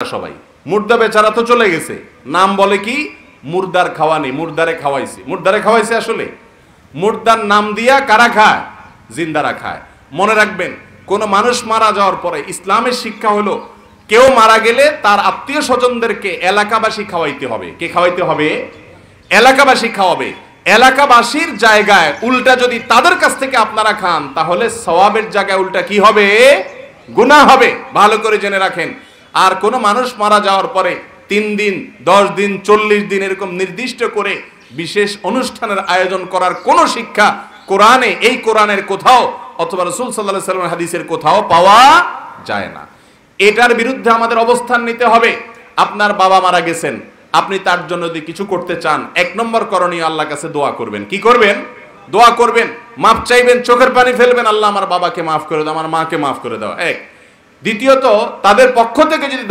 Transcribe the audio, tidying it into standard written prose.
সবাই মুর্দা বেচারা তো চলে গেছে, নাম বলে কি মুর্দার খাওয়ানি, মুর্দারে খাওয়াইছে। মুর্দারে খাওয়াইছে আসলে মুর্দার নাম দিয়া কারা খায়? জিন্দারা খায়। মনে রাখবেন, কোন মানুষ মারা যাওয়ার পরে ইসলামের শিক্ষা হলো কেউ মারা গেলে তার আত্মীয় স্বজনদেরকে এলাকাবাসী খাওয়াইতে হবে। কে খাওয়াইতে হবে? এলাকাবাসী খাওয়াবে। এলাকাবাসীর জায়গায় উল্টা যদি তাদের কাছ থেকে আপনারা খান, তাহলে সওয়াবের জায়গায় উল্টা কি হবে? গুনাহ হবে। ভালো করে জেনে রাখেন। আর কোন মানুষ মারা যাওয়ার পরে 3 দিন, 10 দিন, 40 দিন এরকম নির্দিষ্ট করে বিশেষ অনুষ্ঠানের আয়োজন করার কোন শিক্ষা কোরআনে, এই কোরআনের কোথাও অথবা রাসূল সাল্লাল্লাহু আলাইহি ওয়াসাল্লামের হাদিসের কোথাও পাওয়া যায় না। এটার বিরুদ্ধে আমাদের অবস্থান নিতে হবে। আপনার বাবা মারা গেছেন, আপনি তার জন্য যদি কিছু করতে চান, 1 নম্বর করণীয় আল্লাহর কাছে দোয়া করবেন। কি করবেন? দোয়া করবেন, মাফ চাইবেন, চোখের পানি ফেলবেন, আল্লাহ আমার বাবাকে মাফ করে দাও, আমার মাকে মাফ করে দাও। 1। দ্বিতীয়ত, তাদের পক্ষ থেকে যদি